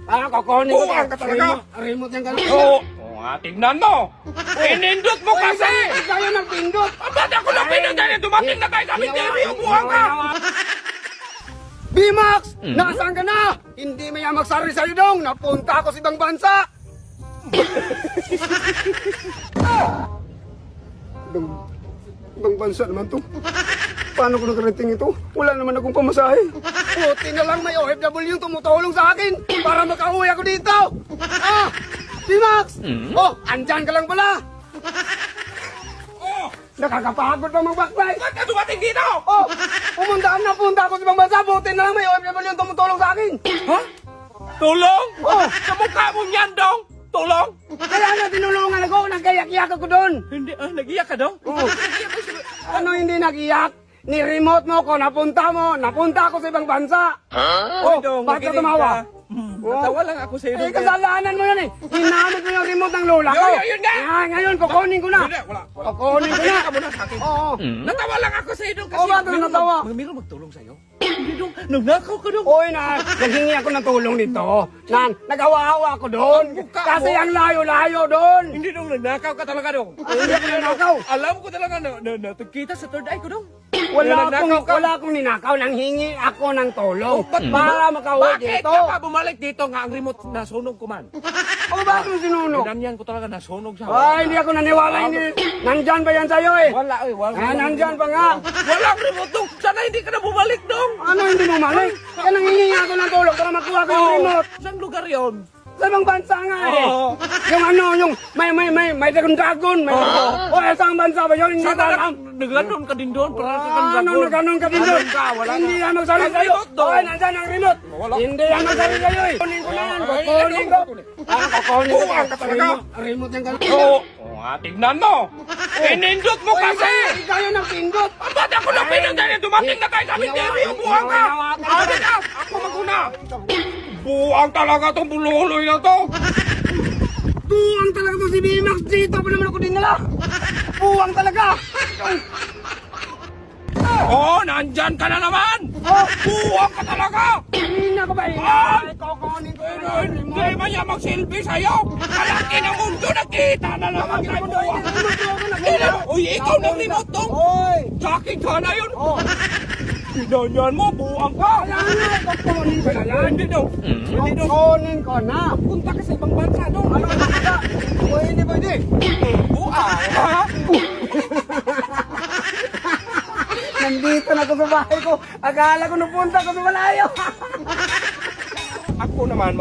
Kukunin ko Buang ka talaga. Remote yung gano'n. Oo. Tignan mo. Pinindot mo kasi. Kayo nagpindot. Ba't ako lang pinindot? Dumating na tayo sa Minterio. Buang ka. B-Max! Nasaan ka na? Hindi may magsari sa'yo dong. Napunta ako sa ibang bansa. Ibang bansa naman to. Paano ko nakarating ito? Wala naman akong pamasahe. Buti na lang may OFW yung tumutulong sa akin para makauwi ako dito. B-Max! Oh, andyan ka lang pala. Oh. Nakakapagod pa magbakbay. Ba't ka dumating dito? Oh, napunta ako sa ibang bansa. Buti na lang may OFW yung tumutulong sa akin. Ha? Tulong? Oh. Sa mukha mo niyan, Dong. Tulong? Kaya na tinulungan ako, nagkayak-iyak ako doon. Hindi, nagiyak ka, Dong? Oh. Ano hindi nagiyak? Ni-remote mo ko, napunta ako sa ibang bansa. Oh, Dong, bakit ka makinig tumawa? ka. Natawa lang ako sa iyo. Eh, kasalanan mo yan eh. Hinamit mo yung remote ng lola ko. Yun nga. Ngayon, kukunin ko na. Hindi, wala. Kukunin ko na. Kaya ka muna sa akin. Oo. Natawa lang ako sa iyo, Dong. Oh, bakit natawa? Mayroon magtulong sa iyo. Hindi, Dong. Nagnakaw ka, Dong. Oy, naghingi ako ng tulong dito. Nagawa-hawa ako doon. mukha mo. Kasi ang layo-layo doon. Hindi, Dong. Nagnakaw ka talaga, Dong. Hindi ako nanakaw. Alam ko talaga na kita sa third eye ko, Dong. Wala akong ninakaw. Nanghingi ako ng tulong para makauwi Bakit dito. ka pa bumalik dito nga ang remote nasunog ko man? O bakit mo sinunog? Ganyan ko talaga nasunog sa Ay, hindi ako naniwala. Nandyan ba yan sa'yo eh? Wala, wala. Nandyan pa nga. Walang remote, Dong. Sana hindi ka na bumalik, Dong. Ano hindi mo mali? Kaya nanghingi ako ng tulong para makuha ko yung remote. Saan lugar yon? Sa ibang bansa nga eh. Oo. Yung ano, yung may dragon. O, isang bansa ba yun? Hindi ko Sana alam. naganon ka din doon. Ano na ganun ka din doon? Hindi yan magsali Ang sa'yo. remote doon. Oy, nandyan ang remote. Wala. Hindi yan magsali sa'yo eh. Kunin ko na yan. Kukunin ko. Kukunin ko. Buwang ka talaga. Remote yung ganun. Oo. Tignan mo. Pinindot mo kasi. Ikaw yung nagpindot. Ba't ako lang pinindot? Dumating na tayo sa Minterio. Buwang ka. Ano ka? Ako maguna. Buwang talaga tong bululoy na to. Buwang talaga to si B-Max dito. Pa naman ako dinala. Buwang talaga. Nandyan ka na naman. Buwang ka talaga. Hindi na ko ba eh. Ay, Kukunin ko na yung Hindi remote. ba niya magsilbi sa'yo? Kalaki ng mundo, nakita na naman tayo. Uy, ikaw nang remote tong. Oy. Sa akin sana yun. Pinanyan mo, buwang ka. Kaya nga, kukunin ko na yan. Hindi daw. Hindi daw. Kukunin ko na. Punta ka sa ibang bansa, no? Ano ka ba? Pwede. Buwang, ha? Nandito na ako sa bahay ko. Akala ko napunta ko sa malayo. Ako naman,